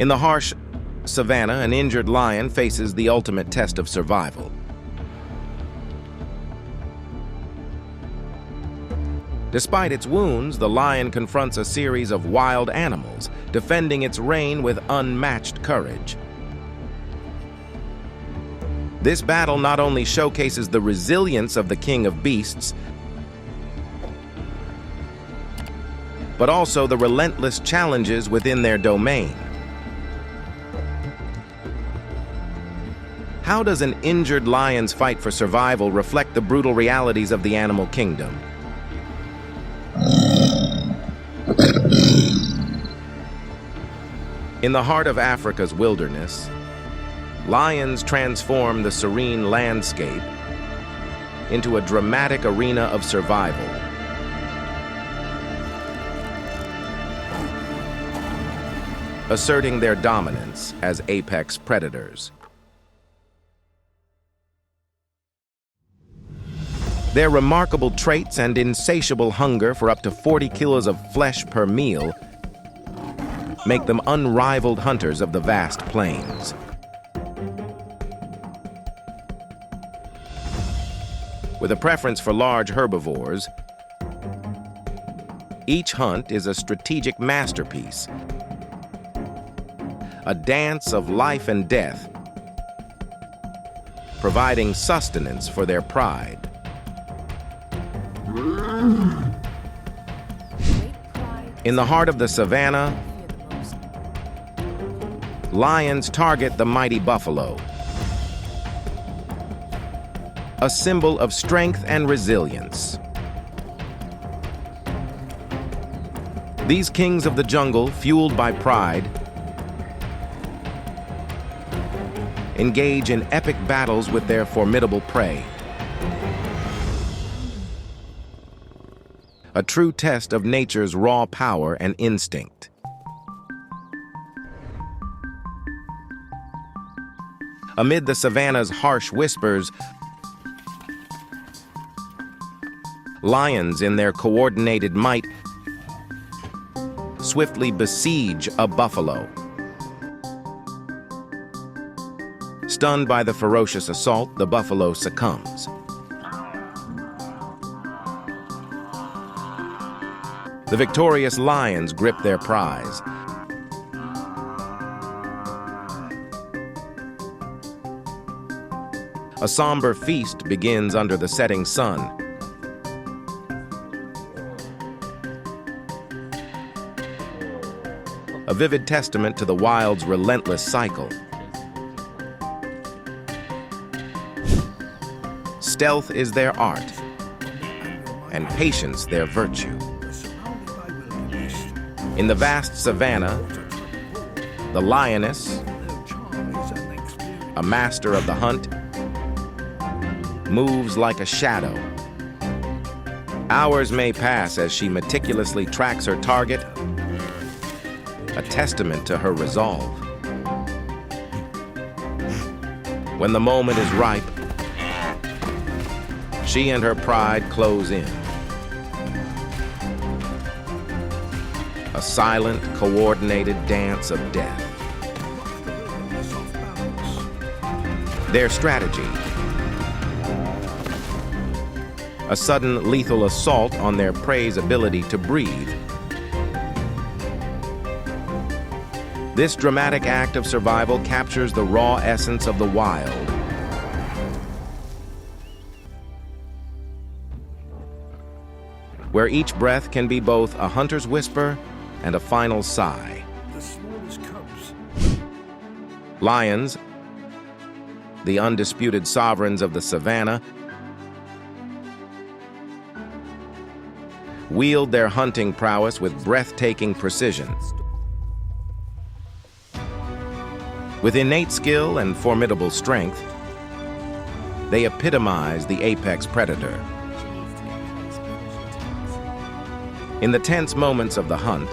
In the harsh savanna, an injured lion faces the ultimate test of survival. Despite its wounds, the lion confronts a series of wild animals, defending its reign with unmatched courage. This battle not only showcases the resilience of the king of beasts, but also the relentless challenges within their domain. How does an injured lion's fight for survival reflect the brutal realities of the animal kingdom? In the heart of Africa's wilderness, lions transform the serene landscape into a dramatic arena of survival. Asserting their dominance as apex predators. Their remarkable traits and insatiable hunger for up to 40 kilos of flesh per meal make them unrivaled hunters of the vast plains. With a preference for large herbivores, each hunt is a strategic masterpiece, a dance of life and death, providing sustenance for their pride. In the heart of the savanna, lions target the mighty buffalo, a symbol of strength and resilience. These kings of the jungle, fueled by pride, engage in epic battles with their formidable prey. A true test of nature's raw power and instinct. Amid the savanna's harsh whispers, lions in their coordinated might swiftly besiege a buffalo. Stunned by the ferocious assault, the buffalo succumbs. The victorious lions grip their prize. A somber feast begins under the setting sun. A vivid testament to the wild's relentless cycle. Stealth is their art, and patience their virtue. In the vast savanna, the lioness, a master of the hunt, moves like a shadow. Hours may pass as she meticulously tracks her target, a testament to her resolve. When the moment is ripe, she and her pride close in. A silent, coordinated dance of death. Their strategy: a sudden lethal assault on their prey's ability to breathe. This dramatic act of survival captures the raw essence of the wild. Where each breath can be both a hunter's whisper and a final sigh. The smallest cubs. Lions, the undisputed sovereigns of the savanna, wield their hunting prowess with breathtaking precision. With innate skill and formidable strength, they epitomize the apex predator. In the tense moments of the hunt,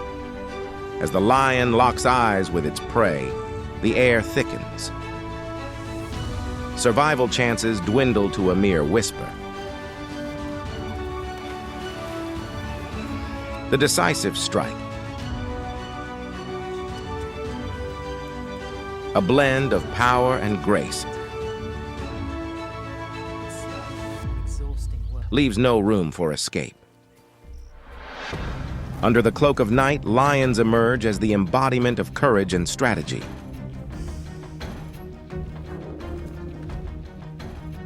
as the lion locks eyes with its prey, the air thickens. Survival chances dwindle to a mere whisper. The decisive strike. a blend of power and grace, leaves no room for escape. Under the cloak of night, lions emerge as the embodiment of courage and strategy.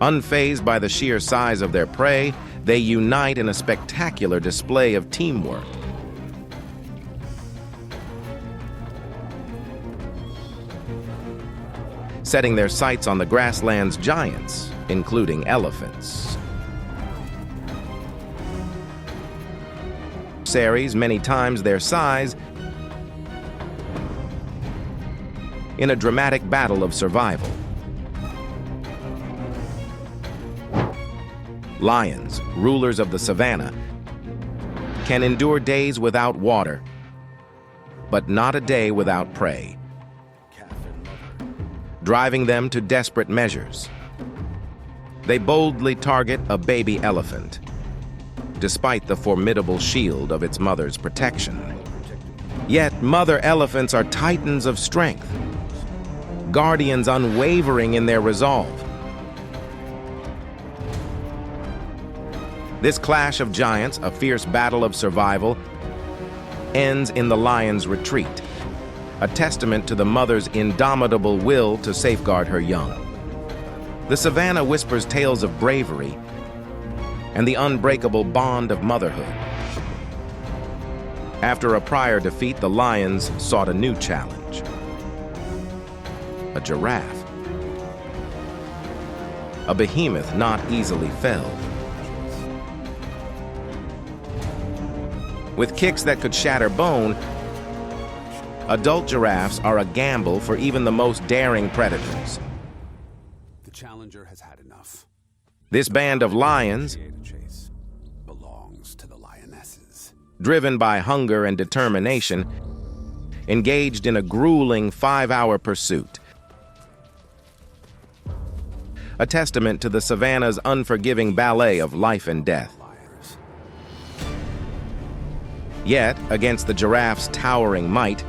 Unfazed by the sheer size of their prey, they unite in a spectacular display of teamwork. Setting their sights on the grasslands giants, including elephants. Saris many times their size in a dramatic battle of survival. Lions, rulers of the savannah, can endure days without water, but not a day without prey, driving them to desperate measures. They boldly target a baby elephant, despite the formidable shield of its mother's protection. Yet mother elephants are titans of strength, guardians unwavering in their resolve. This clash of giants, a fierce battle of survival, ends in the lion's retreat, a testament to the mother's indomitable will to safeguard her young. The savannah whispers tales of bravery and the unbreakable bond of motherhood. After a prior defeat, the lions sought a new challenge: a giraffe, a behemoth not easily felled. With kicks that could shatter bone, adult giraffes are a gamble for even the most daring predators. The challenger has had enough. This band of lions, Chase belongs to the lionesses. driven by hunger and determination, engaged in a grueling 5-hour pursuit. A testament to the savannah's unforgiving ballet of life and death. Yet, against the giraffe's towering might,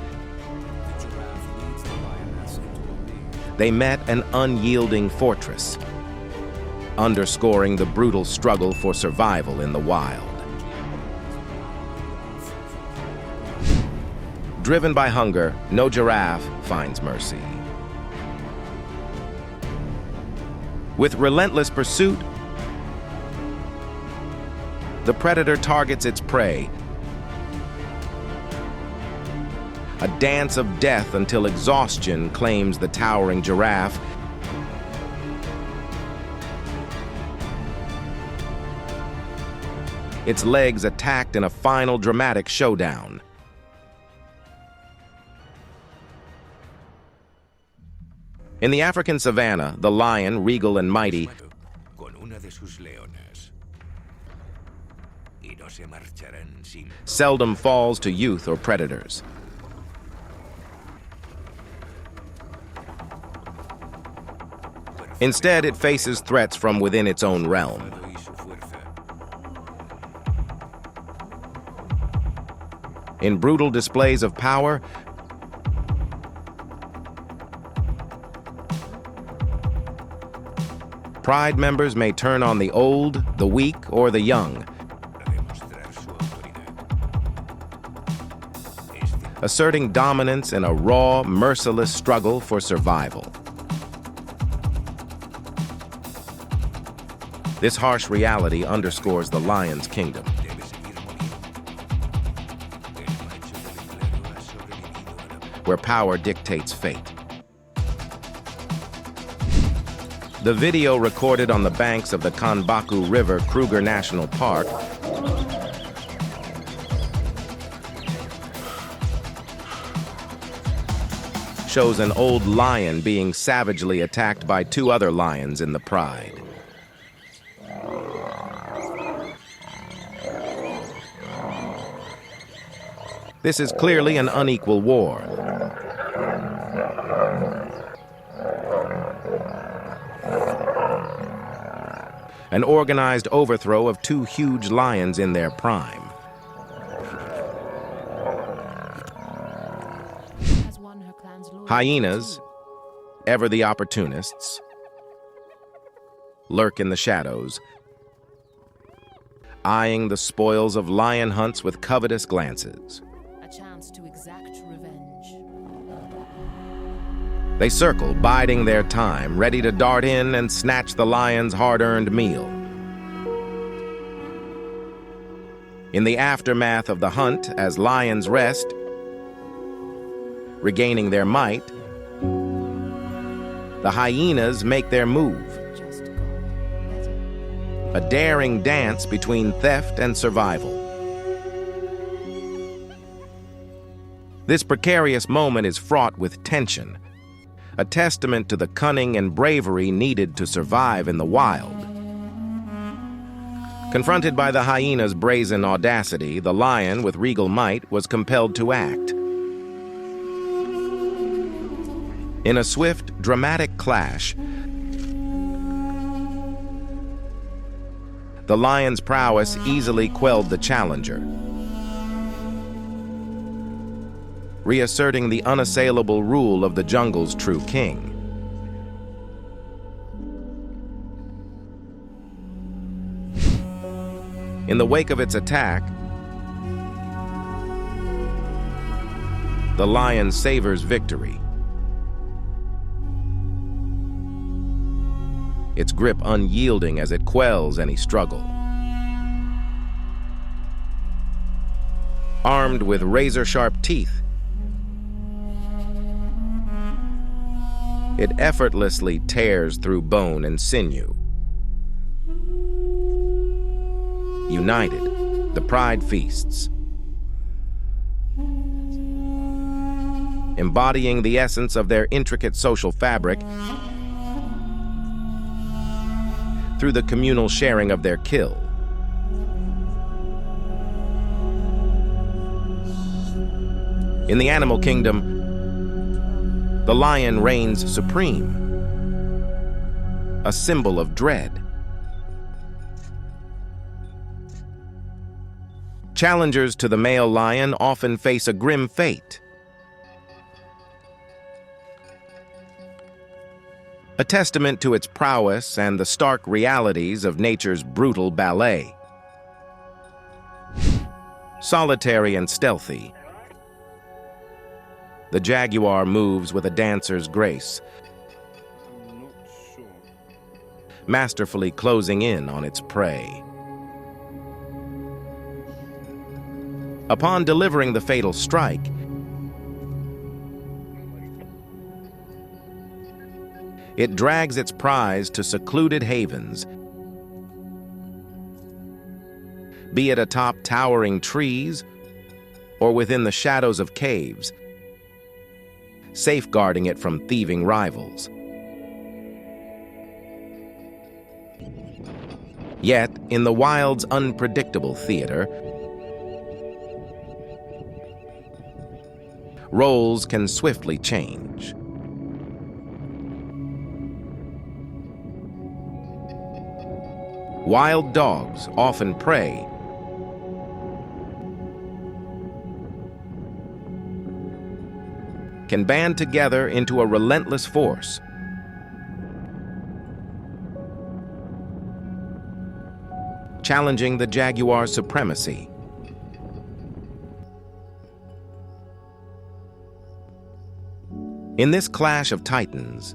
they met an unyielding fortress, underscoring the brutal struggle for survival in the wild. Driven by hunger, no giraffe finds mercy. With relentless pursuit, the predator targets its prey, a dance of death until exhaustion claims the towering giraffe. Its legs attacked in a final dramatic showdown. In the African savannah, the lion, regal and mighty, seldom falls to youth or predators. Instead, it faces threats from within its own realm. In brutal displays of power, pride members may turn on the old, the weak, or the young, asserting dominance in a raw, merciless struggle for survival. This harsh reality underscores the lion's kingdom, where power dictates fate. The video recorded on the banks of the Kanbaku River, Kruger National Park, shows an old lion being savagely attacked by 2 other lions in the pride. This is clearly an unequal war. An organized overthrow of 2 huge lions in their prime. Hyenas, ever the opportunists, lurk in the shadows, eyeing the spoils of lion hunts with covetous glances. A chance to exact revenge. They circle, biding their time, ready to dart in and snatch the lion's hard-earned meal. In the aftermath of the hunt, as lions rest, regaining their might, the hyenas make their move. Just gone better. A daring dance between theft and survival. This precarious moment is fraught with tension, a testament to the cunning and bravery needed to survive in the wild. Confronted by the hyena's brazen audacity, the lion, with regal might, was compelled to act. In a swift, dramatic clash, the lion's prowess easily quelled the challenger, reasserting the unassailable rule of the jungle's true king. In the wake of its attack, the lion savors victory, its grip unyielding as it quells any struggle. Armed with razor-sharp teeth, it effortlessly tears through bone and sinew. United, the pride feasts, embodying the essence of their intricate social fabric through the communal sharing of their kill. In the animal kingdom, the lion reigns supreme, a symbol of dread. Challengers to the male lion often face a grim fate. A testament to its prowess and the stark realities of nature's brutal ballet. Solitary and stealthy, the jaguar moves with a dancer's grace, masterfully closing in on its prey. Upon delivering the fatal strike, it drags its prize to secluded havens, be it atop towering trees or within the shadows of caves, safeguarding it from thieving rivals. Yet, in the wild's unpredictable theater, roles can swiftly change. Wild dogs, often prey, can band together into a relentless force. Challenging the jaguar's supremacy. In this clash of titans,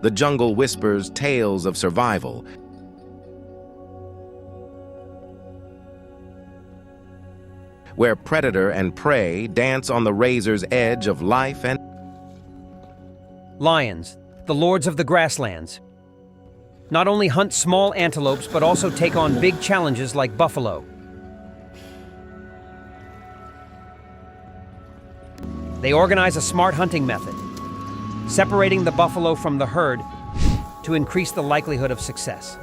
the jungle whispers tales of survival, where predator and prey dance on the razor's edge of life and... Lions, the lords of the grasslands, not only hunt small antelopes but also take on big challenges like buffalo. They organize a smart hunting method, separating the buffalo from the herd to increase the likelihood of success.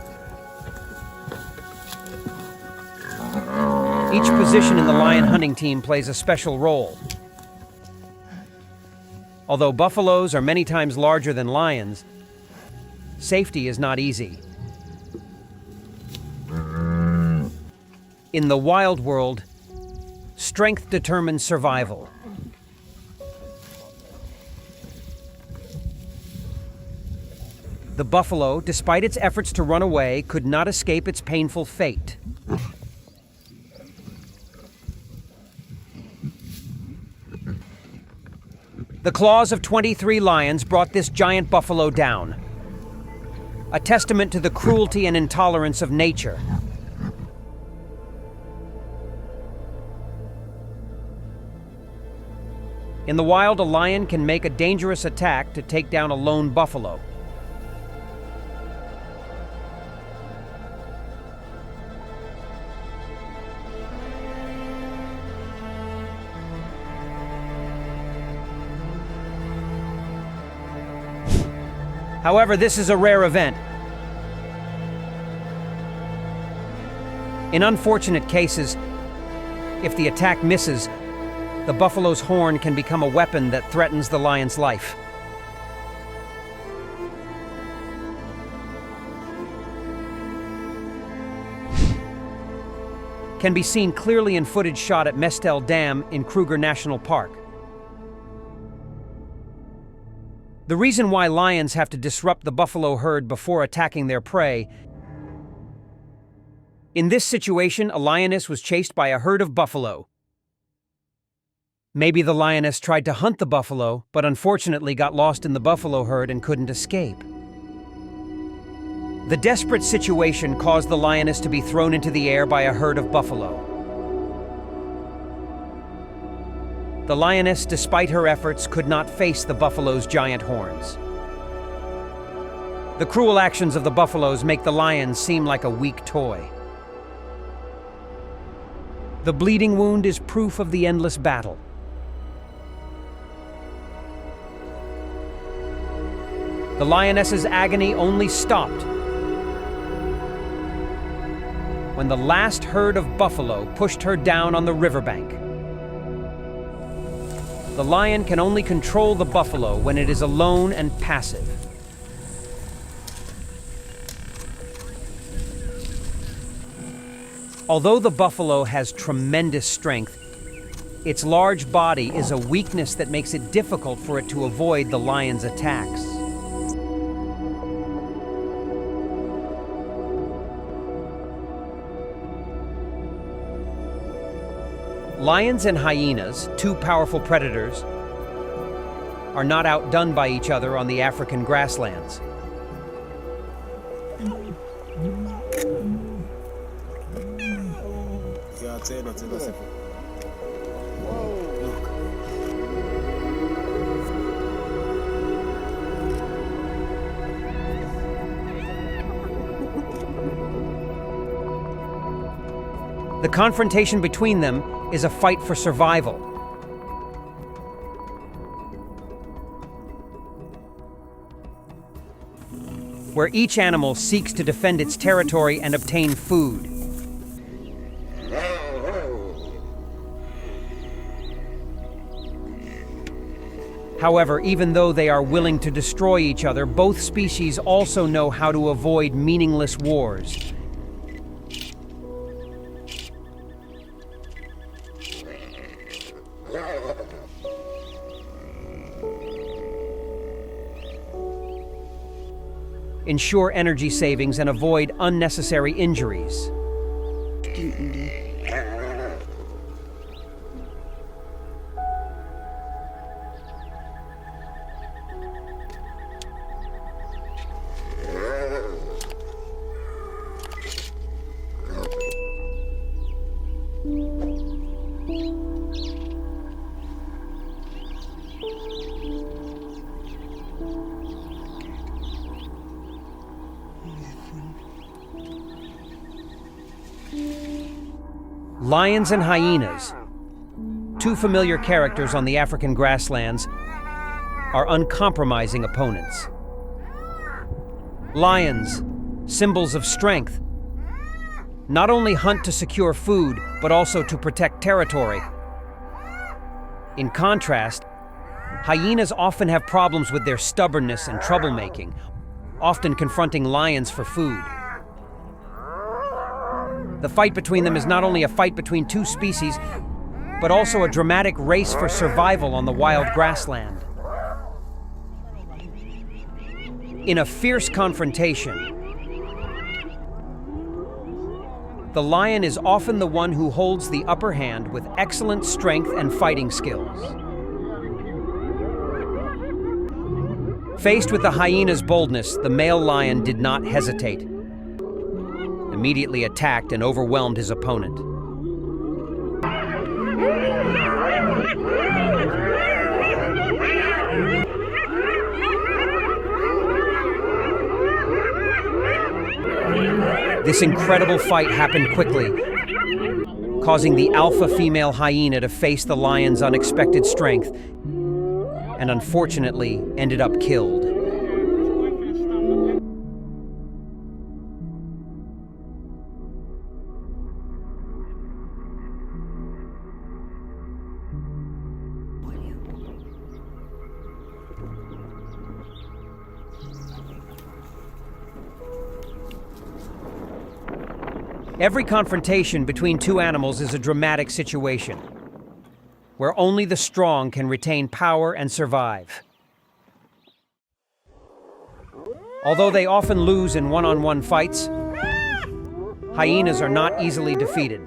Each position in the lion hunting team plays a special role. Although buffaloes are many times larger than lions, safety is not easy. In the wild world, strength determines survival. The buffalo, despite its efforts to run away, could not escape its painful fate. The claws of 23 lions brought this giant buffalo down, a testament to the cruelty and intolerance of nature. In the wild, a lion can make a dangerous attack to take down a lone buffalo. However, this is a rare event. In unfortunate cases, if the attack misses, the buffalo's horn can become a weapon that threatens the lion's life. Can be seen clearly in footage shot at Mestel Dam in Kruger National Park. The reason why lions have to disrupt the buffalo herd before attacking their prey. In this situation, a lioness was chased by a herd of buffalo. Maybe the lioness tried to hunt the buffalo, but unfortunately got lost in the buffalo herd and couldn't escape. The desperate situation caused the lioness to be thrown into the air by a herd of buffalo. The lioness, despite her efforts, could not face the buffalo's giant horns. The cruel actions of the buffaloes make the lions seem like a weak toy. The bleeding wound is proof of the endless battle. The lioness's agony only stopped when the last herd of buffalo pushed her down on the riverbank. The lion can only control the buffalo when it is alone and passive. Although the buffalo has tremendous strength, its large body is a weakness that makes it difficult for it to avoid the lion's attacks. Lions and hyenas, two powerful predators, are not outdone by each other on the African grasslands. The confrontation between them is a fight for survival. Where each animal seeks to defend its territory and obtain food. However, even though they are willing to destroy each other, both species also know how to avoid meaningless wars. Ensure energy savings and avoid unnecessary injuries. Lions and hyenas, two familiar characters on the African grasslands, are uncompromising opponents. Lions, symbols of strength, not only hunt to secure food, but also to protect territory. In contrast, hyenas often have problems with their stubbornness and troublemaking, often confronting lions for food. The fight between them is not only a fight between two species, but also a dramatic race for survival on the wild grassland. In a fierce confrontation, the lion is often the one who holds the upper hand with excellent strength and fighting skills. Faced with the hyena's boldness, the male lion did not hesitate. Immediately attacked and overwhelmed his opponent. This incredible fight happened quickly, causing the alpha female hyena to face the lion's unexpected strength, and unfortunately ended up killed. Every confrontation between two animals is a dramatic situation, where only the strong can retain power and survive. Although they often lose in one-on-one fights, hyenas are not easily defeated.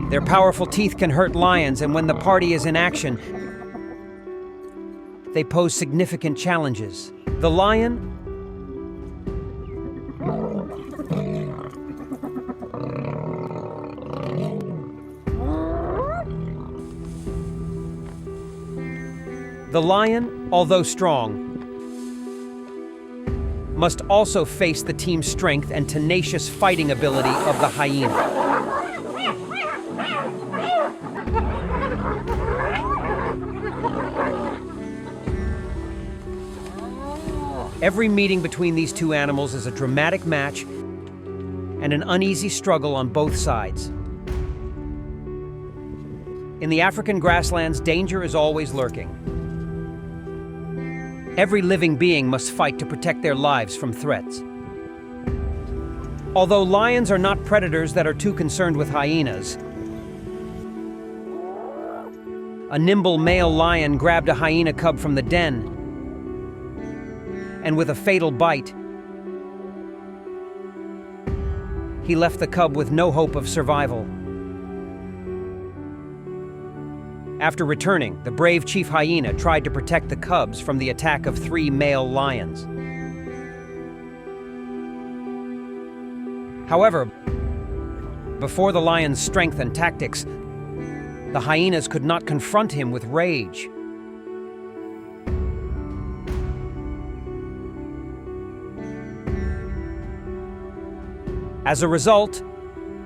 Their powerful teeth can hurt lions, and when the party is in action, they pose significant challenges. The lion although strong, must also face the team's strength and tenacious fighting ability of the hyena. Every meeting between these two animals is a dramatic match and an uneasy struggle on both sides. In the African grasslands, danger is always lurking. Every living being must fight to protect their lives from threats. Although lions are not predators that are too concerned with hyenas, a nimble male lion grabbed a hyena cub from the den, and with a fatal bite, he left the cub with no hope of survival. After returning, the brave chief hyena tried to protect the cubs from the attack of 3 male lions. However, before the lion's strength and tactics, the hyenas could not confront him with rage. As a result,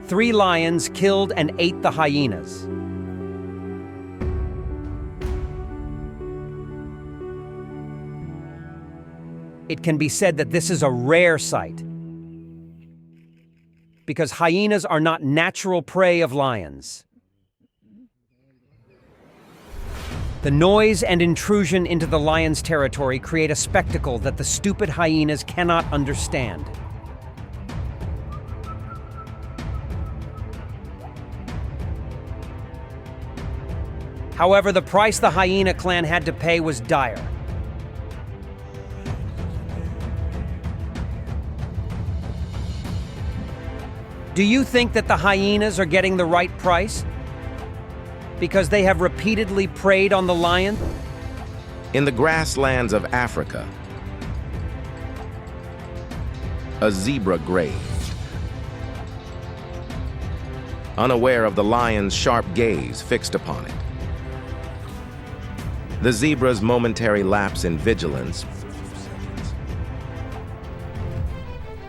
3 lions killed and ate the hyenas. It can be said that this is a rare sight, because hyenas are not natural prey of lions. The noise and intrusion into the lion's territory create a spectacle that the stupid hyenas cannot understand. However, the price the hyena clan had to pay was dire. Do you think that the hyenas are getting the right price? Because they have repeatedly preyed on the lion? In the grasslands of Africa, a zebra grazed. Unaware of the lion's sharp gaze fixed upon it, the zebra's momentary lapse in vigilance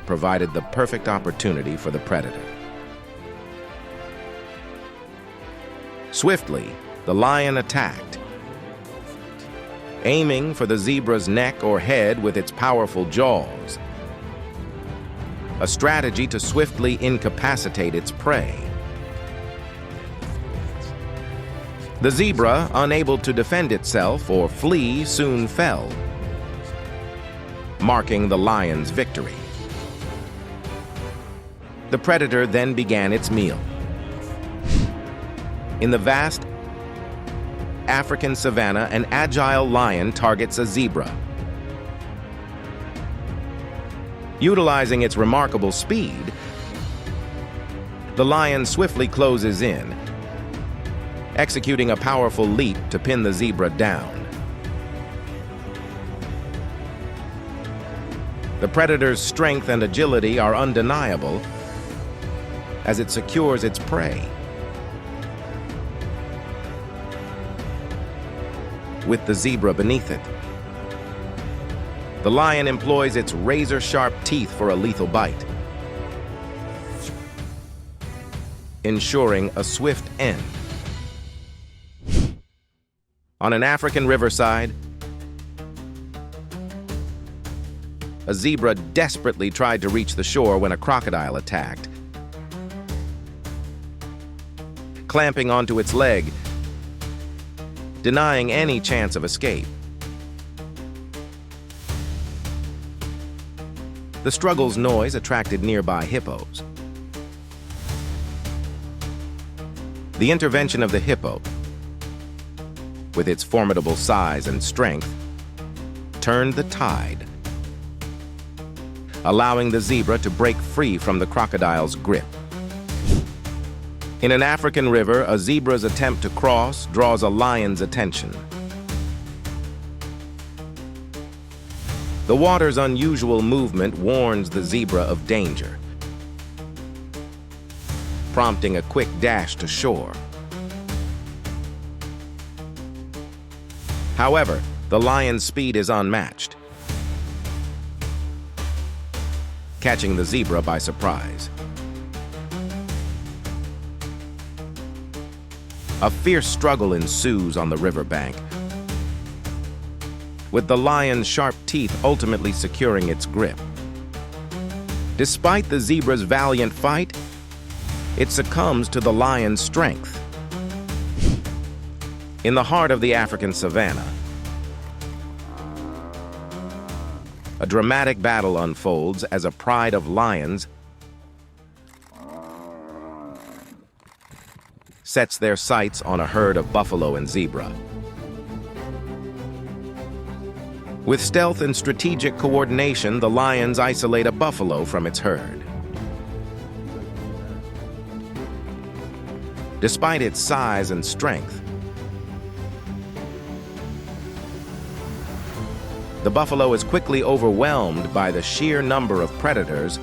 provided the perfect opportunity for the predator. Swiftly, the lion attacked, aiming for the zebra's neck or head with its powerful jaws, a strategy to swiftly incapacitate its prey. The zebra, unable to defend itself or flee, soon fell, marking the lion's victory. The predator then began its meal. In the vast African savanna, an agile lion targets a zebra. Utilizing its remarkable speed, the lion swiftly closes in, executing a powerful leap to pin the zebra down. The predator's strength and agility are undeniable as it secures its prey. With the zebra beneath it, the lion employs its razor-sharp teeth for a lethal bite, ensuring a swift end. On an African riverside, a zebra desperately tried to reach the shore when a crocodile attacked. Clamping onto its leg, denying any chance of escape. The struggle's noise attracted nearby hippos. The intervention of the hippo, with its formidable size and strength, turned the tide, allowing the zebra to break free from the crocodile's grip. In an African river, a zebra's attempt to cross draws a lion's attention. The water's unusual movement warns the zebra of danger, prompting a quick dash to shore. However, the lion's speed is unmatched, catching the zebra by surprise. A fierce struggle ensues on the riverbank, with the lion's sharp teeth ultimately securing its grip. Despite the zebra's valiant fight, it succumbs to the lion's strength. In the heart of the African savanna, a dramatic battle unfolds as a pride of lions sets their sights on a herd of buffalo and zebra. With stealth and strategic coordination, the lions isolate a buffalo from its herd. Despite its size and strength, the buffalo is quickly overwhelmed by the sheer number of predators,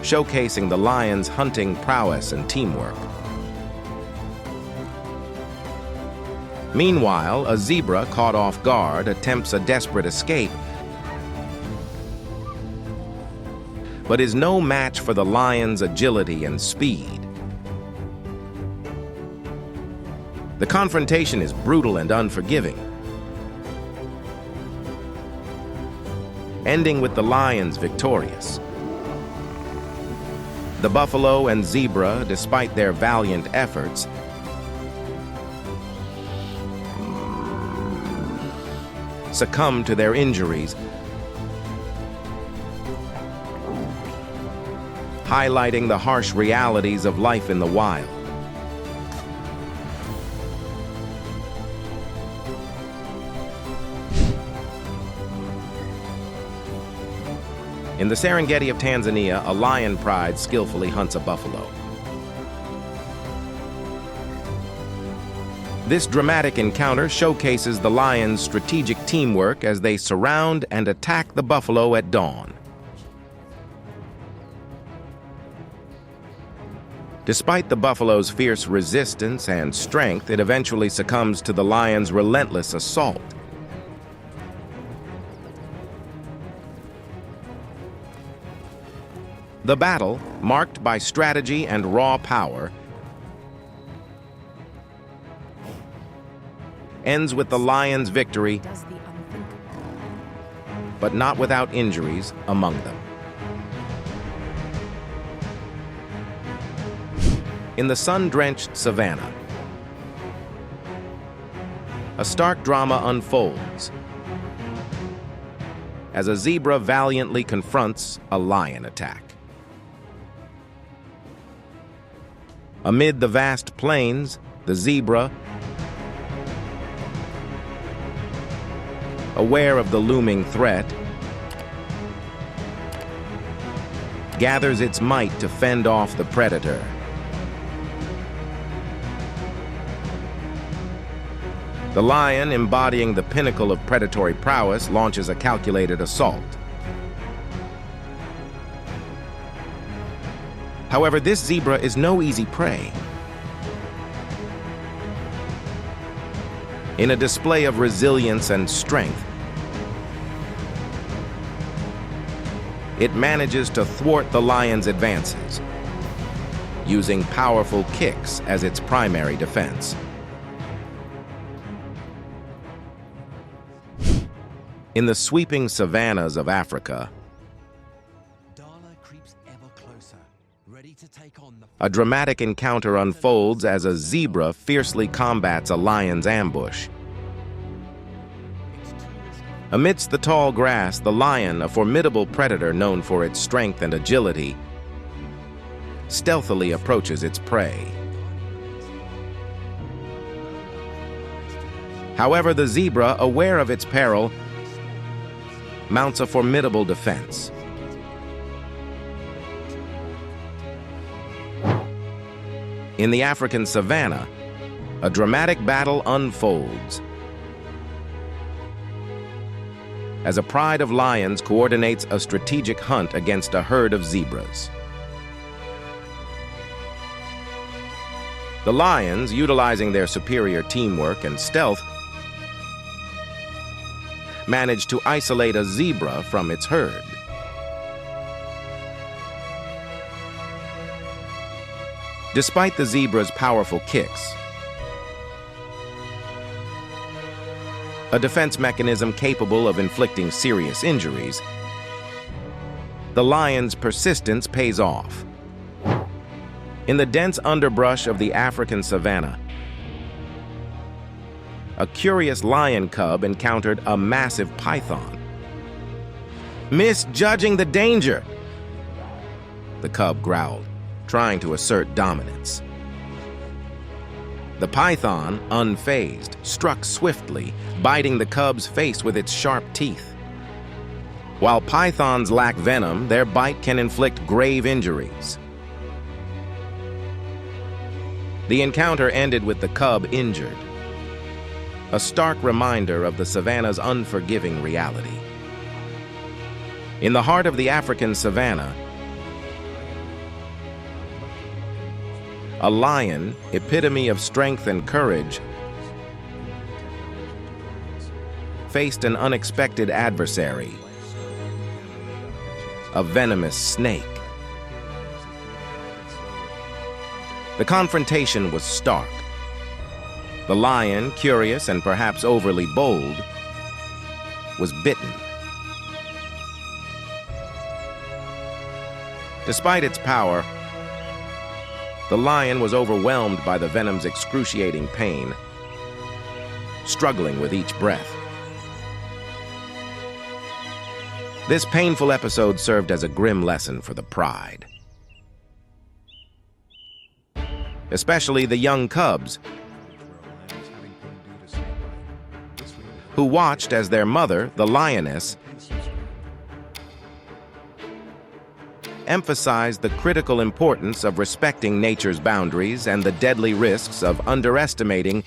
showcasing the lion's hunting prowess and teamwork. Meanwhile, a zebra caught off guard attempts a desperate escape, but is no match for the lion's agility and speed. The confrontation is brutal and unforgiving, ending with the lions victorious. The buffalo and zebra, despite their valiant efforts, succumb to their injuries, highlighting the harsh realities of life in the wild. In the Serengeti of Tanzania, a lion pride skillfully hunts a buffalo. This dramatic encounter showcases the lions' strategic teamwork as they surround and attack the buffalo at dawn. Despite the buffalo's fierce resistance and strength, it eventually succumbs to the lion's relentless assault. The battle, marked by strategy and raw power, ends with the lion's victory, Does the unthinkable. but not without injuries among them. In the sun-drenched savannah, a stark drama unfolds as a zebra valiantly confronts a lion attack. Amid the vast plains, the zebra, aware of the looming threat, gathers its might to fend off the predator. The lion, embodying the pinnacle of predatory prowess, launches a calculated assault. However, this zebra is no easy prey. In a display of resilience and strength, it manages to thwart the lion's advances, using powerful kicks as its primary defense. In the sweeping savannas of Africa, a dramatic encounter unfolds as a zebra fiercely combats a lion's ambush. Amidst the tall grass, the lion, a formidable predator known for its strength and agility, stealthily approaches its prey. However, the zebra, aware of its peril, mounts a formidable defense. In the African savanna, a dramatic battle unfolds as a pride of lions coordinates a strategic hunt against a herd of zebras. The lions, utilizing their superior teamwork and stealth, manage to isolate a zebra from its herd. Despite the zebra's powerful kicks, a defense mechanism capable of inflicting serious injuries, the lion's persistence pays off. In the dense underbrush of the African savanna, a curious lion cub encountered a massive python. "Misjudging the danger," the cub growled, trying to assert dominance. The python, unfazed, struck swiftly, biting the cub's face with its sharp teeth. While pythons lack venom, their bite can inflict grave injuries. The encounter ended with the cub injured, a stark reminder of the savanna's unforgiving reality. In the heart of the African savanna, a lion, epitome of strength and courage, faced an unexpected adversary, a venomous snake. The confrontation was stark. The lion, curious and perhaps overly bold, was bitten. Despite its power, the lion was overwhelmed by the venom's excruciating pain, struggling with each breath. This painful episode served as a grim lesson for the pride, especially the young cubs, who watched as their mother, the lioness, emphasized the critical importance of respecting nature's boundaries and the deadly risks of underestimating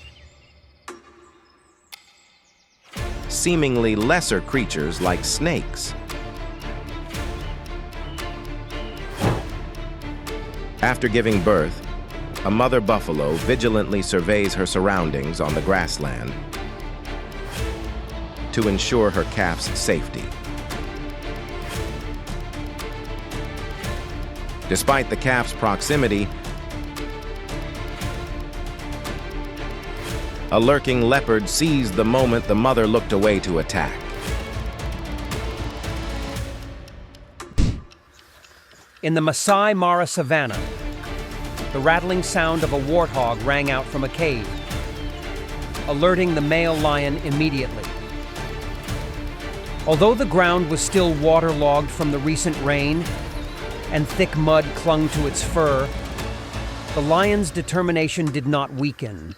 seemingly lesser creatures like snakes. After giving birth, a mother buffalo vigilantly surveys her surroundings on the grassland to ensure her calf's safety. Despite the calf's proximity, a lurking leopard seized the moment the mother looked away to attack. In the Masai Mara savanna, the rattling sound of a warthog rang out from a cave, alerting the male lion immediately. Although the ground was still waterlogged from the recent rain and thick mud clung to its fur, the lion's determination did not weaken.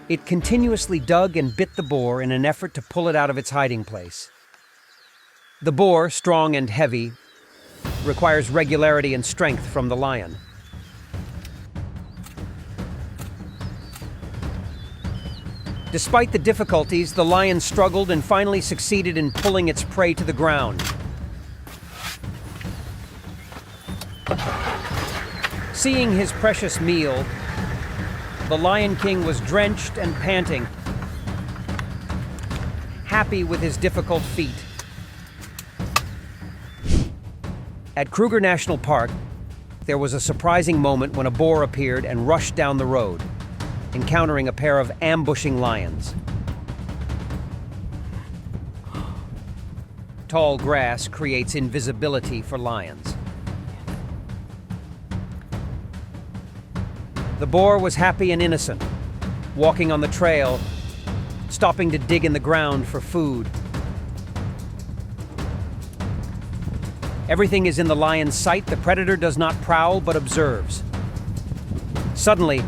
It continuously dug and bit the boar in an effort to pull it out of its hiding place. The boar, strong and heavy, requires regularity and strength from the lion. Despite the difficulties, the lion struggled and finally succeeded in pulling its prey to the ground. Seeing his precious meal, the Lion King was drenched and panting, happy with his difficult feat. At Kruger National Park, there was a surprising moment when a boar appeared and rushed down the road, encountering a pair of ambushing lions. Tall grass creates invisibility for lions. The boar was happy and innocent, walking on the trail, stopping to dig in the ground for food. Everything is in the lion's sight. The predator does not prowl but observes. Suddenly,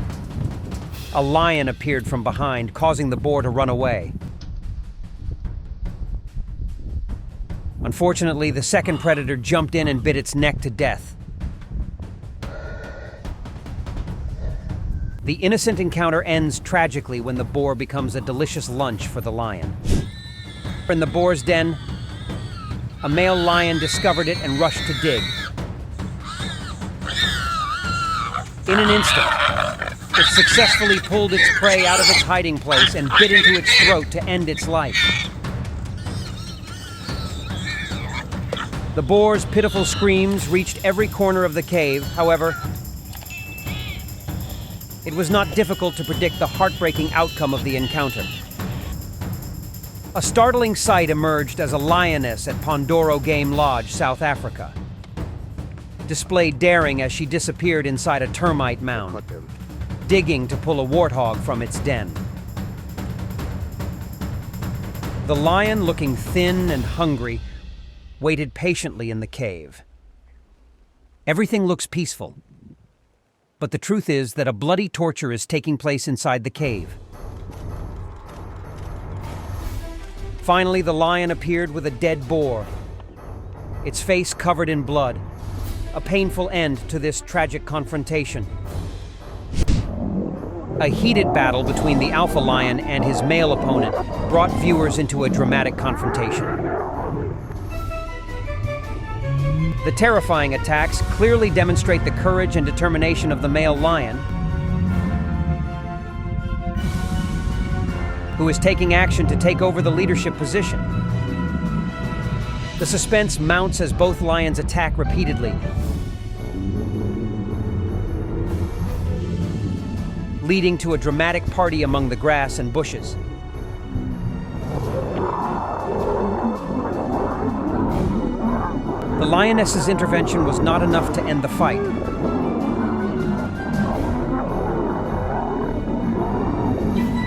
a lion appeared from behind, causing the boar to run away. Unfortunately, the second predator jumped in and bit its neck to death. The innocent encounter ends tragically when the boar becomes a delicious lunch for the lion. In the boar's den, a male lion discovered it and rushed to dig. In an instant, it successfully pulled its prey out of its hiding place and bit into its throat to end its life. The boar's pitiful screams reached every corner of the cave. However, it was not difficult to predict the heartbreaking outcome of the encounter. A startling sight emerged as a lioness at Pondoro Game Lodge, South Africa displayed daring as she disappeared inside a termite mound, digging to pull a warthog from its den. The lion, looking thin and hungry, waited patiently in the cave. Everything looks peaceful, but the truth is that a bloody torture is taking place inside the cave. Finally, the lion appeared with a dead boar, its face covered in blood, a painful end to this tragic confrontation. A heated battle between the alpha lion and his male opponent brought viewers into a dramatic confrontation. The terrifying attacks clearly demonstrate the courage and determination of the male lion, who is taking action to take over the leadership position. The suspense mounts as both lions attack repeatedly, leading to a dramatic party among the grass and bushes. The lioness's intervention was not enough to end the fight.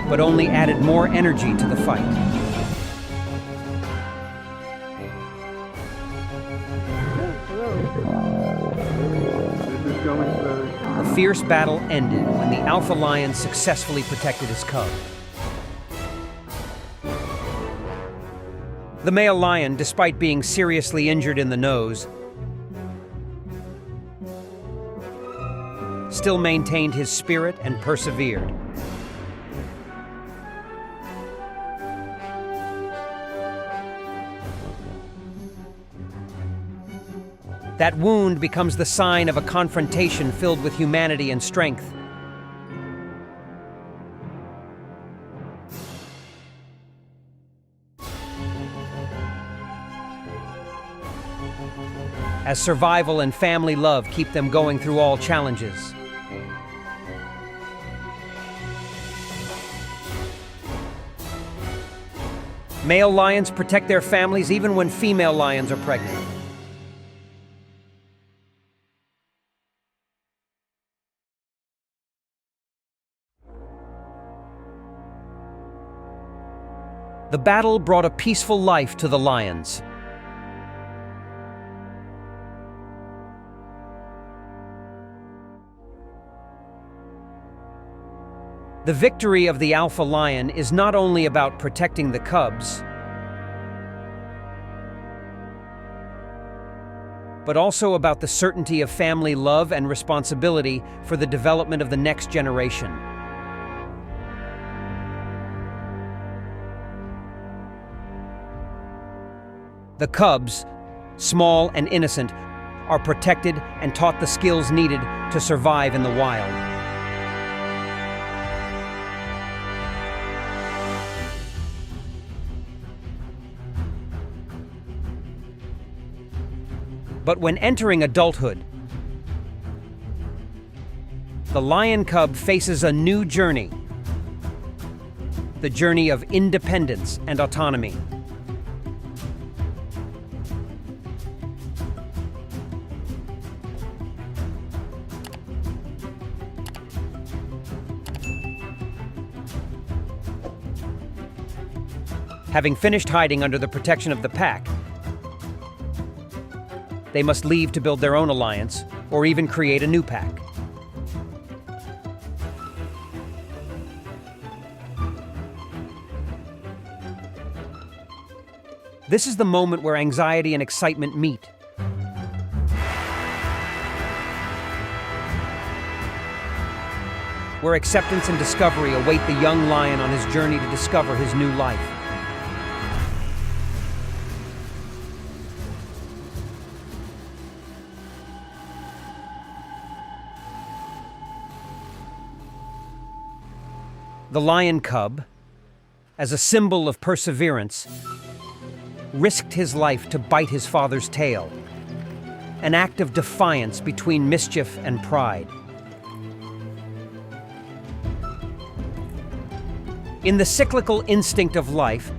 But only added more energy to the fight. The fierce battle ended when the alpha lion successfully protected his cub. The male lion, despite being seriously injured in the nose, still maintained his spirit and persevered. That wound becomes the sign of a confrontation filled with humanity and strength. As survival and family love keep them going through all challenges. Male lions protect their families even when female lions are pregnant. The battle brought a peaceful life to the lions. The victory of the alpha lion is not only about protecting the cubs, but also about the certainty of family love and responsibility for the development of the next generation. The cubs, small and innocent, are protected and taught the skills needed to survive in the wild. But when entering adulthood, the lion cub faces a new journey, the journey of independence and autonomy. Having finished hiding under the protection of the pack, they must leave to build their own alliance, or even create a new pack. This is the moment where anxiety and excitement meet. Where acceptance and discovery await the young lion on his journey to discover his new life. The lion cub, as a symbol of perseverance, risked his life to bite his father's tail, an act of defiance between mischief and pride. In the cyclical instinct of life,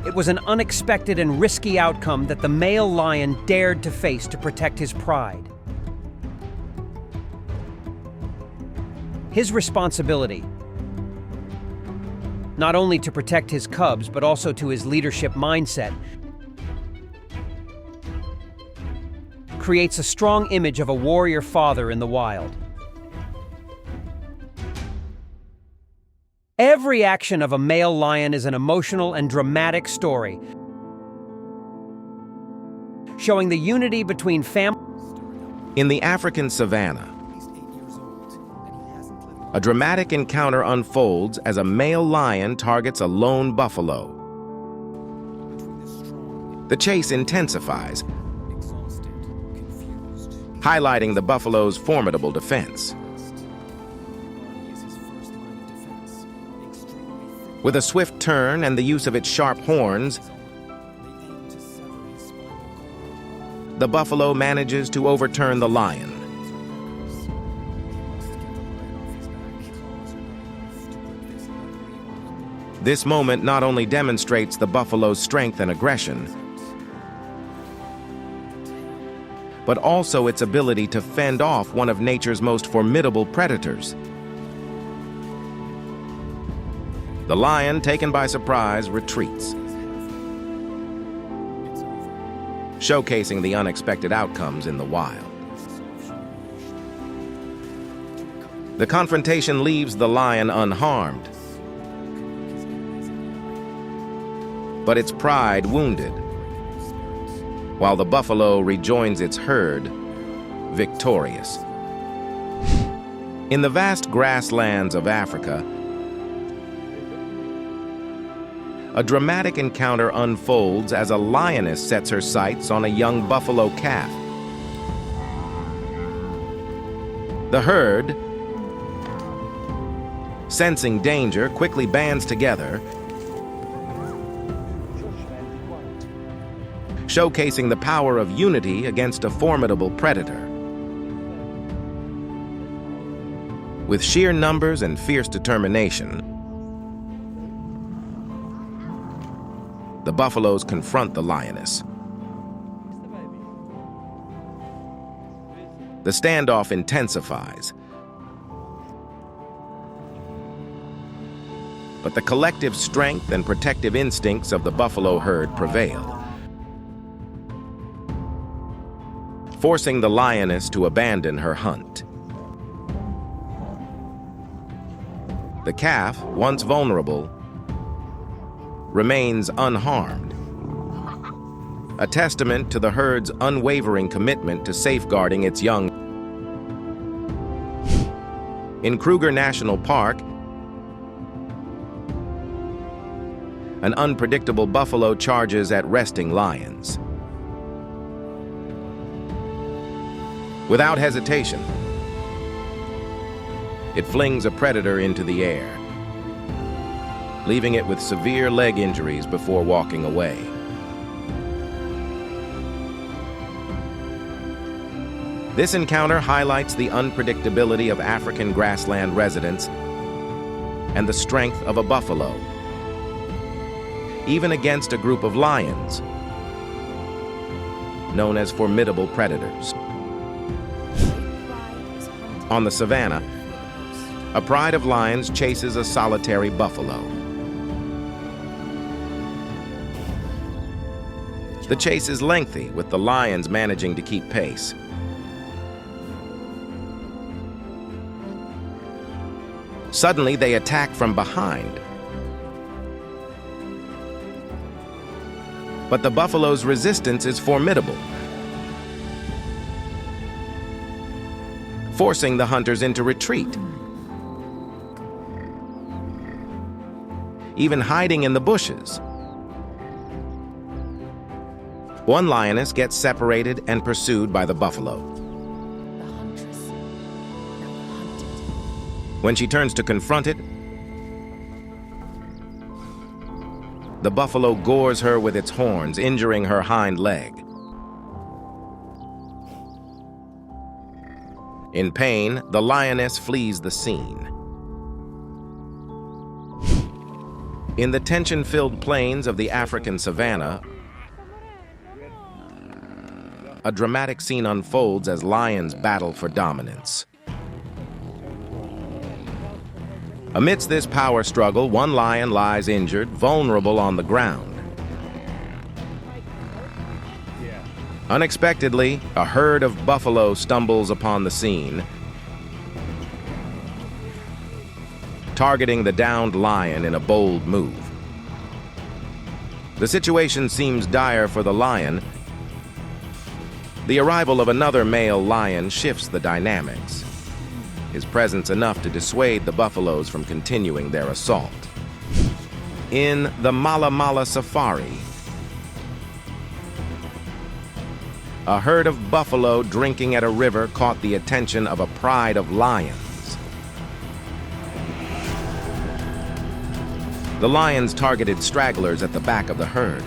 it was an unexpected and risky outcome that the male lion dared to face to protect his pride. His responsibility, not only to protect his cubs, but also to his leadership mindset, creates a strong image of a warrior father in the wild. Every action of a male lion is an emotional and dramatic story, showing the unity between family. In the African savannah, a dramatic encounter unfolds as a male lion targets a lone buffalo. The chase intensifies, highlighting the buffalo's formidable defense. With a swift turn and the use of its sharp horns, the buffalo manages to overturn the lion. This moment not only demonstrates the buffalo's strength and aggression, but also its ability to fend off one of nature's most formidable predators. The lion, taken by surprise, retreats, showcasing the unexpected outcomes in the wild. The confrontation leaves the lion unharmed, but its pride wounded, while the buffalo rejoins its herd, victorious. In the vast grasslands of Africa, a dramatic encounter unfolds as a lioness sets her sights on a young buffalo calf. The herd, sensing danger, quickly bands together, showcasing the power of unity against a formidable predator. With sheer numbers and fierce determination, the buffaloes confront the lioness. The standoff intensifies, but the collective strength and protective instincts of the buffalo herd prevail, forcing the lioness to abandon her hunt. The calf, once vulnerable, remains unharmed, a testament to the herd's unwavering commitment to safeguarding its young. In Kruger National Park, an unpredictable buffalo charges at resting lions. Without hesitation, it flings a predator into the air, leaving it with severe leg injuries before walking away. This encounter highlights the unpredictability of African grassland residents and the strength of a buffalo, even against a group of lions, known as formidable predators. On the savannah, a pride of lions chases a solitary buffalo. The chase is lengthy, with the lions managing to keep pace. Suddenly, they attack from behind. But the buffalo's resistance is formidable, forcing the hunters into retreat. Even hiding in the bushes. One lioness gets separated and pursued by the buffalo. The huntress, now hunted. When she turns to confront it, the buffalo gores her with its horns, injuring her hind leg. In pain, the lioness flees the scene. In the tension-filled plains of the African savanna, a dramatic scene unfolds as lions battle for dominance. Amidst this power struggle, one lion lies injured, vulnerable on the ground. Unexpectedly, a herd of buffalo stumbles upon the scene, targeting the downed lion in a bold move. The situation seems dire for the lion. The arrival of another male lion shifts the dynamics, his presence enough to dissuade the buffaloes from continuing their assault. In the Mala Mala Safari, a herd of buffalo drinking at a river caught the attention of a pride of lions. The lions targeted stragglers at the back of the herd,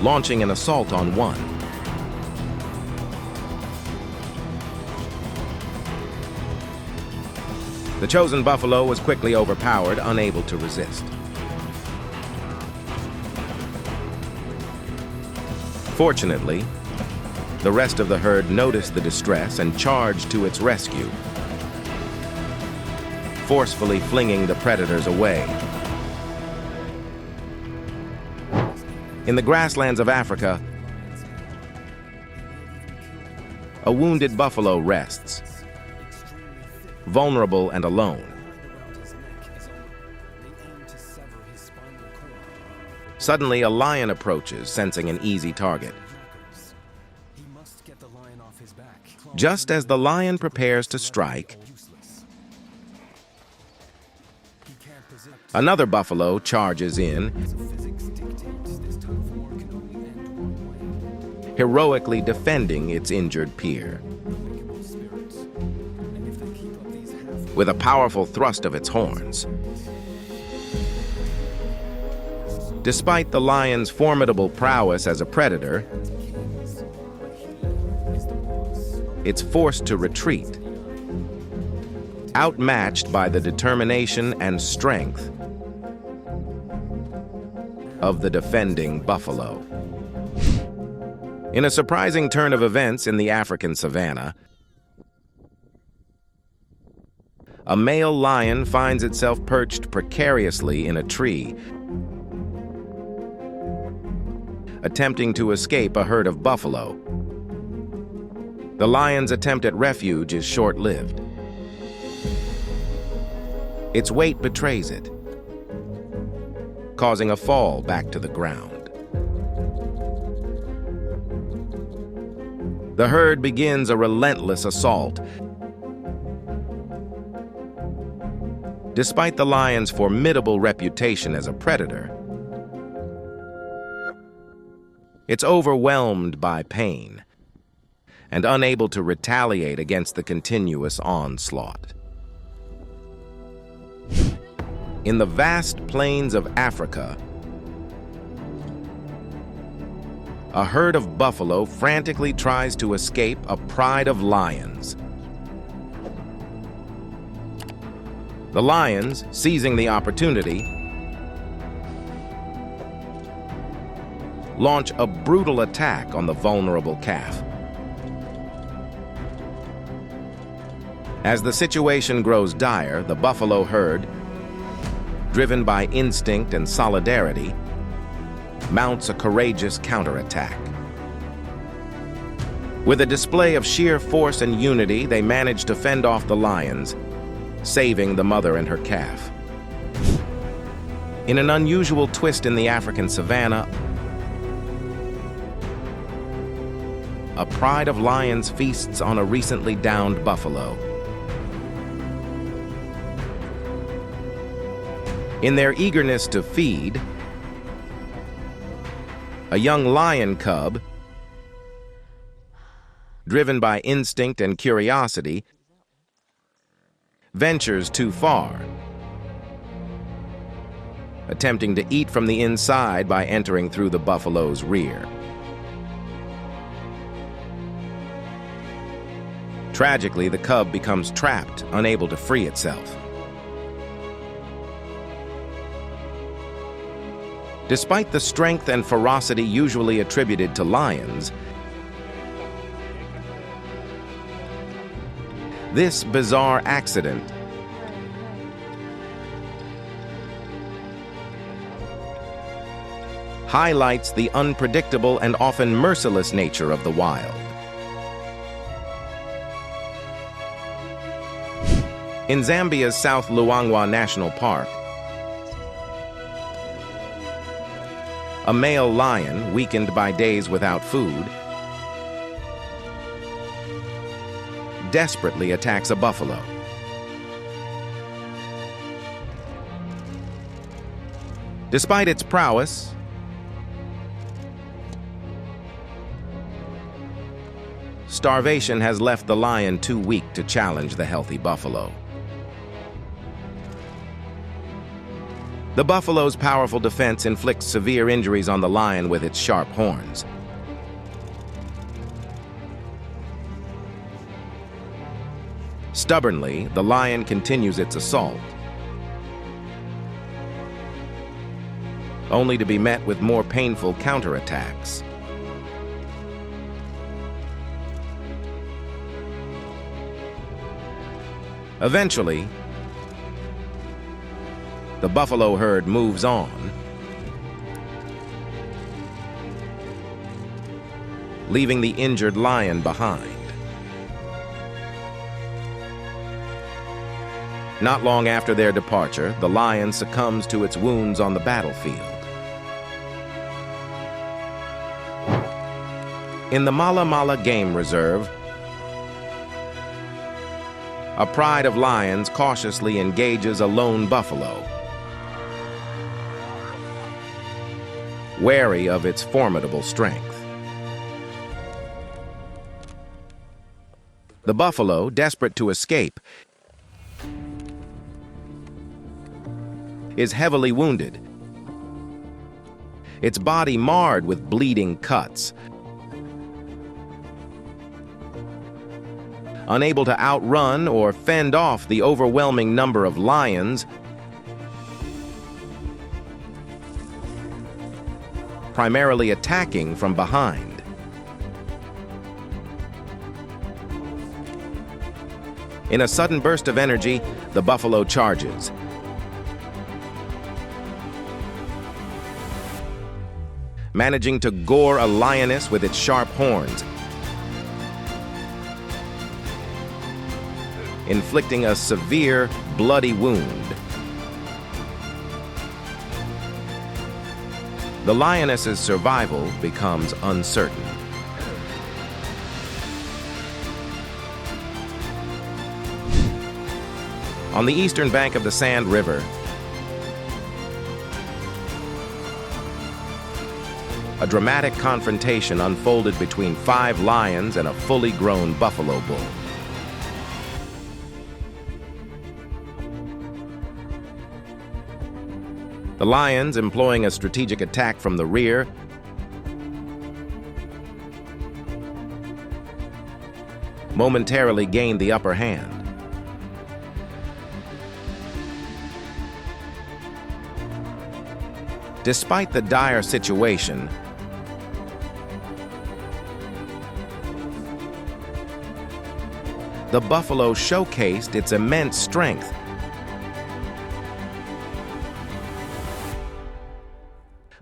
launching an assault on one. The chosen buffalo was quickly overpowered, unable to resist. Fortunately, the rest of the herd noticed the distress and charged to its rescue, forcefully flinging the predators away. In the grasslands of Africa, a wounded buffalo rests, vulnerable and alone. Suddenly, a lion approaches, sensing an easy target. Just as the lion prepares to strike, another buffalo charges in, heroically defending its injured peer. With a powerful thrust of its horns. Despite the lion's formidable prowess as a predator, it's forced to retreat, outmatched by the determination and strength of the defending buffalo. In a surprising turn of events in the African savanna, a male lion finds itself perched precariously in a tree, attempting to escape a herd of buffalo. The lion's attempt at refuge is short-lived. Its weight betrays it, causing a fall back to the ground. The herd begins a relentless assault. Despite the lion's formidable reputation as a predator, it's overwhelmed by pain and unable to retaliate against the continuous onslaught. In the vast plains of Africa, a herd of buffalo frantically tries to escape a pride of lions. The lions, seizing the opportunity, launch a brutal attack on the vulnerable calf. As the situation grows dire, the buffalo herd, driven by instinct and solidarity, mounts a courageous counterattack. With a display of sheer force and unity, they manage to fend off the lions, saving the mother and her calf. In an unusual twist in the African savanna, a pride of lions feasts on a recently downed buffalo. In their eagerness to feed, a young lion cub, driven by instinct and curiosity, ventures too far, attempting to eat from the inside by entering through the buffalo's rear. Tragically, the cub becomes trapped, unable to free itself. Despite the strength and ferocity usually attributed to lions, this bizarre accident highlights the unpredictable and often merciless nature of the wild. In Zambia's South Luangwa National Park, a male lion, weakened by days without food, desperately attacks a buffalo. Despite its prowess, starvation has left the lion too weak to challenge the healthy buffalo. The buffalo's powerful defense inflicts severe injuries on the lion with its sharp horns. Stubbornly, the lion continues its assault, only to be met with more painful counterattacks. Eventually, the buffalo herd moves on, leaving the injured lion behind. Not long after their departure, the lion succumbs to its wounds on the battlefield. In the Mala Mala Game Reserve, a pride of lions cautiously engages a lone buffalo, wary of its formidable strength. The buffalo, desperate to escape, is heavily wounded, its body marred with bleeding cuts. Unable to outrun or fend off the overwhelming number of lions, primarily attacking from behind. In a sudden burst of energy, the buffalo charges. Managing to gore a lioness with its sharp horns, inflicting a severe, bloody wound. The lioness's survival becomes uncertain. On the eastern bank of the Sand River, a dramatic confrontation unfolded between 5 lions and a fully grown buffalo bull. The lions, employing a strategic attack from the rear, momentarily gained the upper hand. Despite the dire situation, the buffalo showcased its immense strength.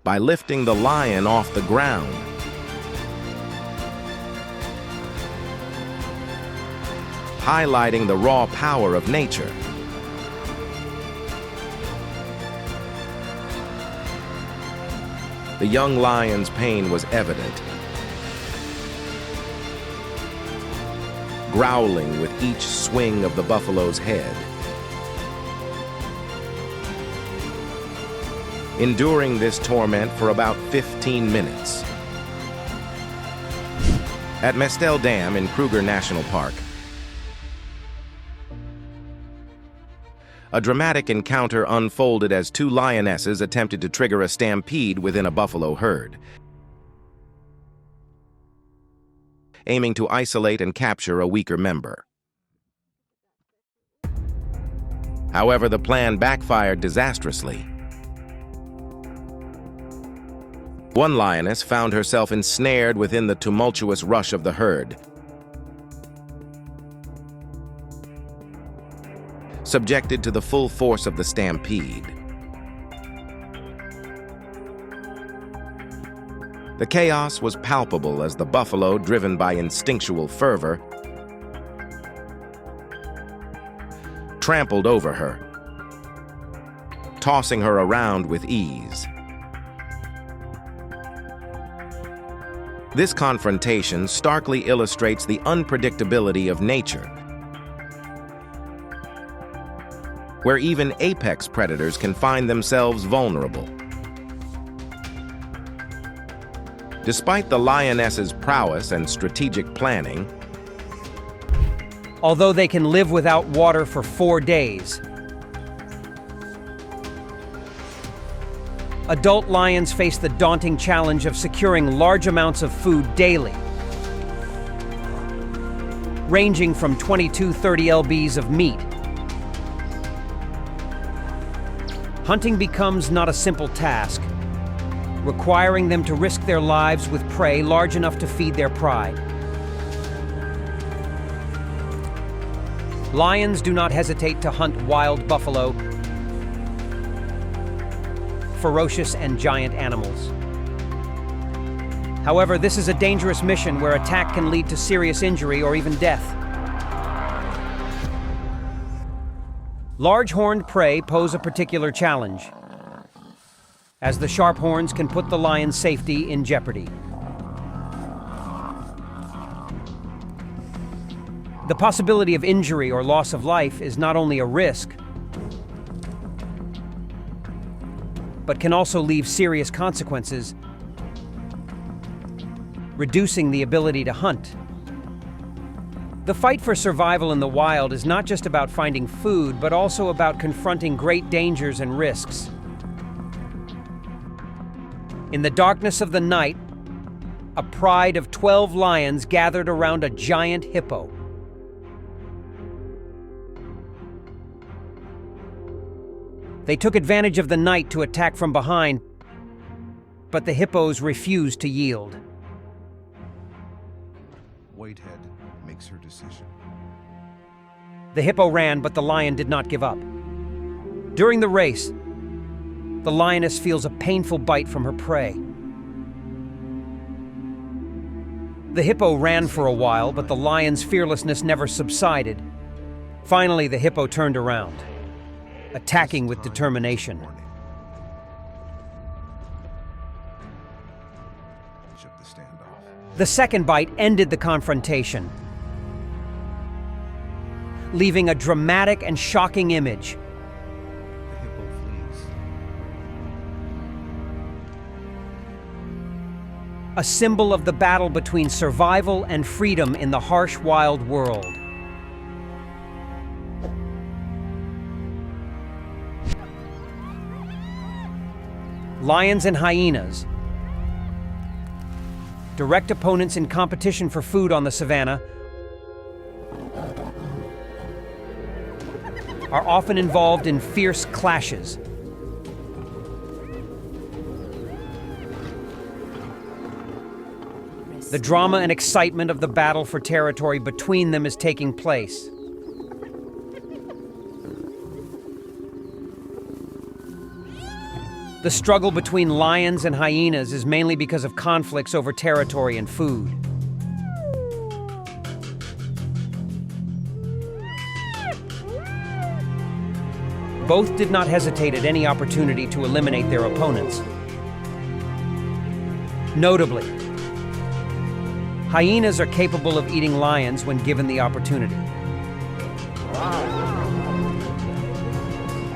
By lifting the lion off the ground, highlighting the raw power of nature. The young lion's pain was evident, growling with each swing of the buffalo's head. Enduring this torment for about 15 minutes. At Mestel Dam in Kruger National Park, a dramatic encounter unfolded as 2 lionesses attempted to trigger a stampede within a buffalo herd, aiming to isolate and capture a weaker member. However, the plan backfired disastrously. One lioness found herself ensnared within the tumultuous rush of the herd, subjected to the full force of the stampede. The chaos was palpable as the buffalo, driven by instinctual fervor, trampled over her, tossing her around with ease. This confrontation starkly illustrates the unpredictability of nature, where even apex predators can find themselves vulnerable. Despite the lioness's prowess and strategic planning, Although they can live without water for 4 days, adult lions face the daunting challenge of securing large amounts of food daily, ranging from 22-30 lbs of meat. Hunting becomes not a simple task, requiring them to risk their lives with prey large enough to feed their pride. Lions do not hesitate to hunt wild buffalo, ferocious and giant animals. However, this is a dangerous mission where attack can lead to serious injury or even death. Large horned prey pose a particular challenge, as the sharp horns can put the lion's safety in jeopardy. The possibility of injury or loss of life is not only a risk, but can also leave serious consequences, reducing the ability to hunt. The fight for survival in the wild is not just about finding food, but also about confronting great dangers and risks. In the darkness of the night, a pride of 12 lions gathered around a giant hippo. They took advantage of the night to attack from behind, but the hippos refused to yield. Whitehead makes her decision. The hippo ran, but the lion did not give up. During the race, the lioness feels a painful bite from her prey. The hippo ran for a while, but the lion's fearlessness never subsided. Finally, the hippo turned around, attacking with determination. The second bite ended the confrontation, leaving a dramatic and shocking image. The hippo flees. A symbol of the battle between survival and freedom in the harsh, wild world. Lions and hyenas, direct opponents in competition for food on the savannah, are often involved in fierce clashes. The drama and excitement of the battle for territory between them is taking place. The struggle between lions and hyenas is mainly because of conflicts over territory and food. Both did not hesitate at any opportunity to eliminate their opponents. Notably, hyenas are capable of eating lions when given the opportunity,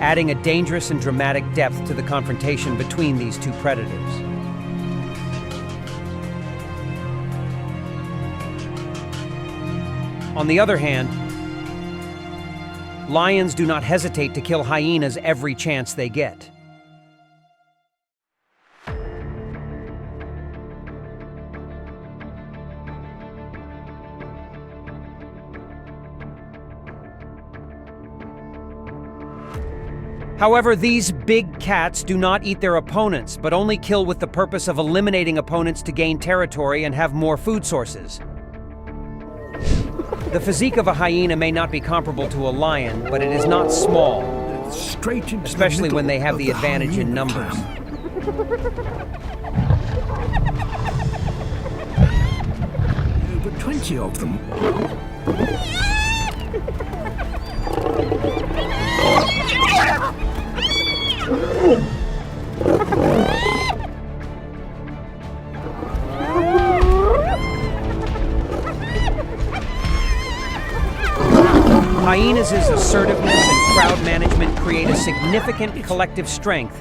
adding a dangerous and dramatic depth to the confrontation between these two predators. On the other hand, lions do not hesitate to kill hyenas every chance they get. However, these big cats do not eat their opponents, but only kill with the purpose of eliminating opponents to gain territory and have more food sources. The physique of a hyena may not be comparable to a lion, but it is not small, Straight into especially the when they middle have of the advantage in hyena numbers. clan. Over 20 of them. Hyenas' assertiveness and crowd management create a significant collective strength.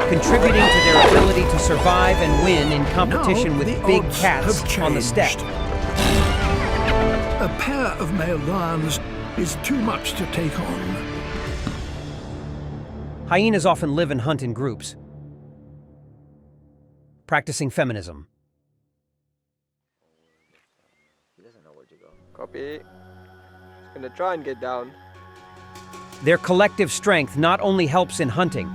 Contributing to their ability to survive and win in competition Now with the big odds cats have on the steppe. changed. A pair of male lions is too much to take on. Hyenas often live and hunt in groups, practicing feminism. Copy. Just gonna try and get down. Their collective strength not only helps in hunting,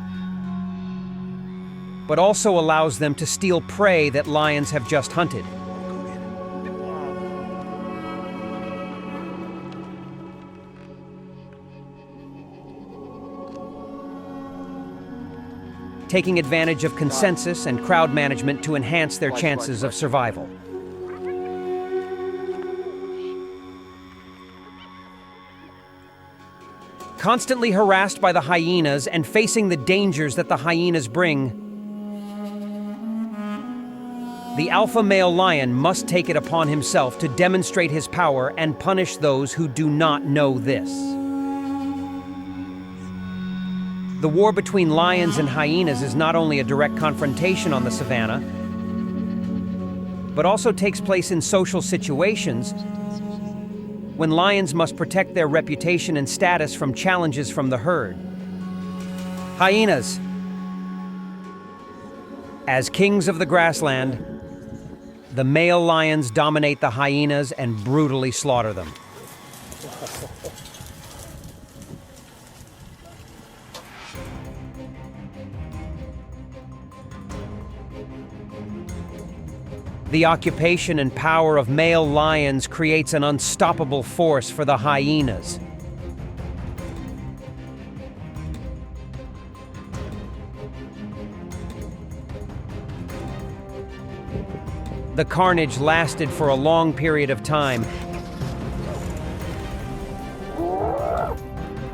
but also allows them to steal prey that lions have just hunted. Taking advantage of consensus and crowd management to enhance their chances of survival. Constantly harassed by the hyenas and facing the dangers that the hyenas bring, the alpha male lion must take it upon himself to demonstrate his power and punish those who do not know this. The war between lions and hyenas is not only a direct confrontation on the savannah, but also takes place in social situations when lions must protect their reputation and status from challenges from the herd. Hyenas, as kings of the grassland, the male lions dominate the hyenas and brutally slaughter them. The occupation and power of male lions creates an unstoppable force for the hyenas. The carnage lasted for a long period of time,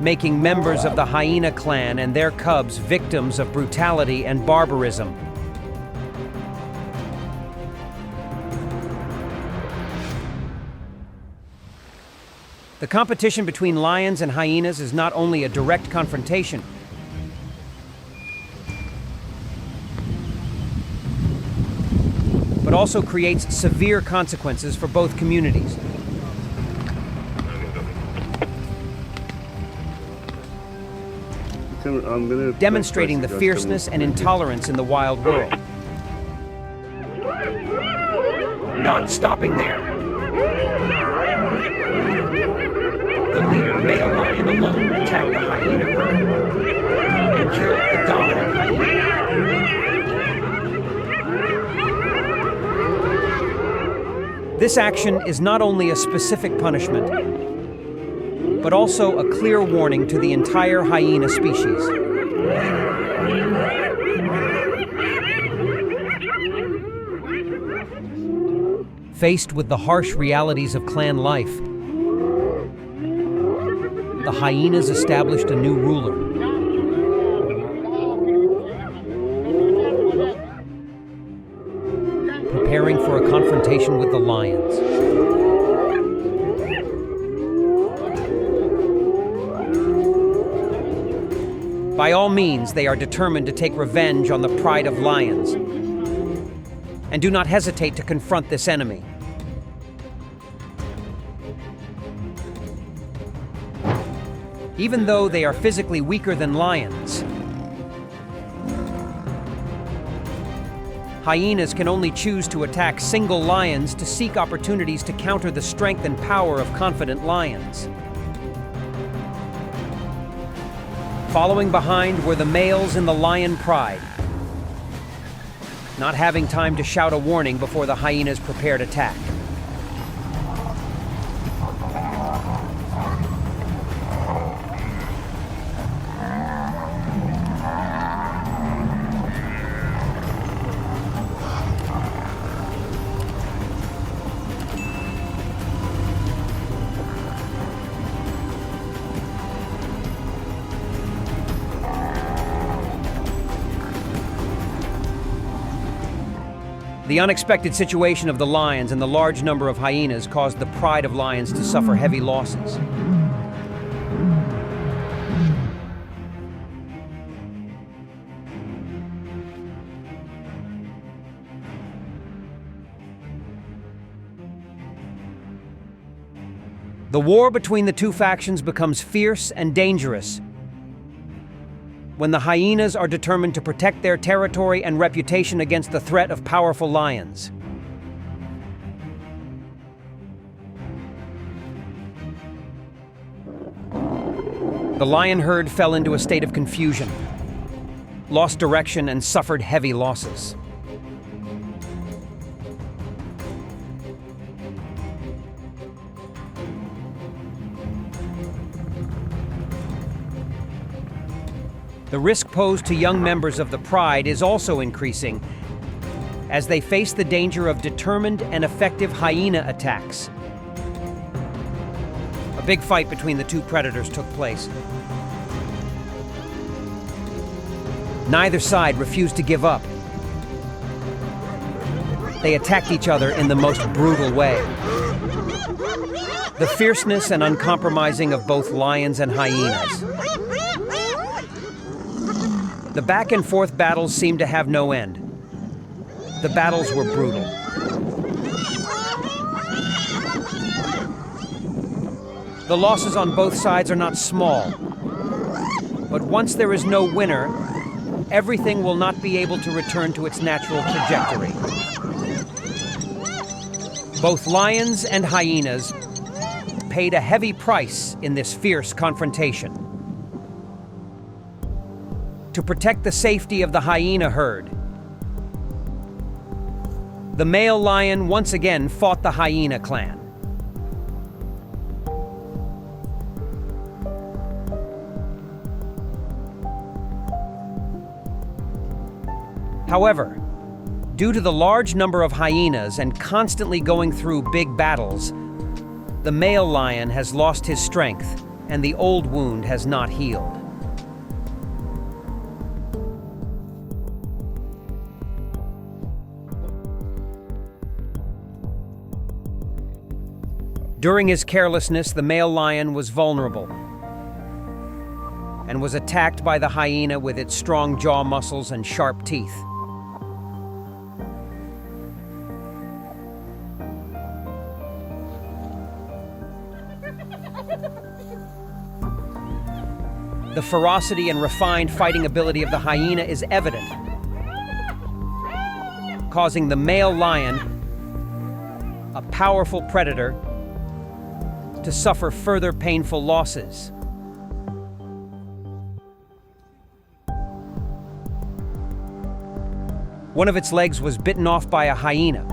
making members of the hyena clan and their cubs victims of brutality and barbarism. The competition between lions and hyenas is not only a direct confrontation, but also creates severe consequences for both communities. Demonstrating the fierceness and intolerance in the wild world. Not stopping there. The leader male lion alone attacked the hyena herd and killed the dominant hyena. This action is not only a specific punishment, but also a clear warning to the entire hyena species. Faced with the harsh realities of clan life, the hyenas established a new ruler. Preparing for a confrontation with the lions. By all means, they are determined to take revenge on the pride of lions, and do not hesitate to confront this enemy. Even though they are physically weaker than lions, hyenas can only choose to attack single lions to seek opportunities to counter the strength and power of confident lions. Following behind were the males in the lion pride, not having time to shout a warning before the hyenas prepared attack. The unexpected situation of the lions and the large number of hyenas caused the pride of lions to suffer heavy losses. The war between the two factions becomes fierce and dangerous when the hyenas are determined to protect their territory and reputation against the threat of powerful lions. The lion herd fell into a state of confusion, lost direction, and suffered heavy losses. The risk posed to young members of the pride is also increasing as they face the danger of determined and effective hyena attacks. A big fight between the two predators took place. Neither side refused to give up. They attacked each other in the most brutal way. The fierceness and uncompromising of both lions and hyenas. The back-and-forth battles seemed to have no end. The battles were brutal. The losses on both sides are not small. But once there is no winner, everything will not be able to return to its natural trajectory. Both lions and hyenas paid a heavy price in this fierce confrontation. To protect the safety of the hyena herd, The male lion once again fought the hyena clan. However, due to the large number of hyenas and constantly going through big battles, the male lion has lost his strength and the old wound has not healed. During his carelessness, the male lion was vulnerable and was attacked by the hyena with its strong jaw muscles and sharp teeth. The ferocity and refined fighting ability of the hyena is evident, causing the male lion, a powerful predator, to suffer further painful losses. One of its legs was bitten off by a hyena,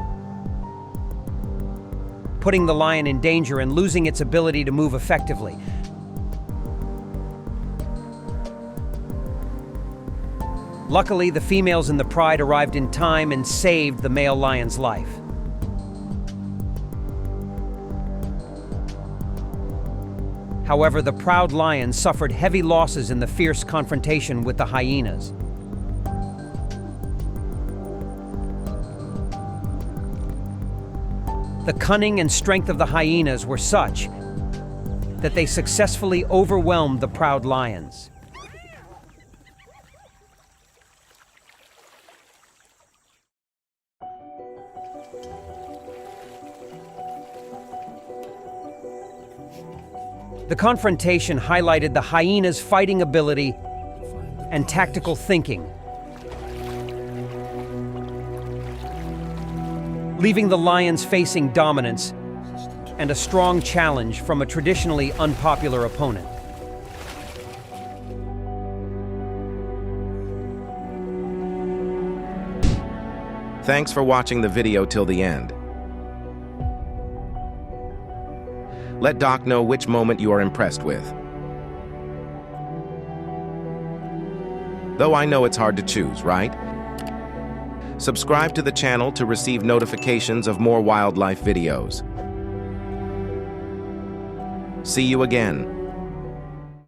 putting the lion in danger and losing its ability to move effectively. Luckily, the females in the pride arrived in time and saved the male lion's life. However, the proud lion suffered heavy losses in the fierce confrontation with the hyenas. The cunning and strength of the hyenas were such that they successfully overwhelmed the proud lions. The confrontation highlighted the hyena's fighting ability and tactical thinking, leaving the lions facing dominance and a strong challenge from a traditionally unpopular opponent. Thanks for watching the video till the end. Let Doc know which moment you are impressed with. Though I know it's hard to choose, right? Subscribe to the channel to receive notifications of more wildlife videos. See you again.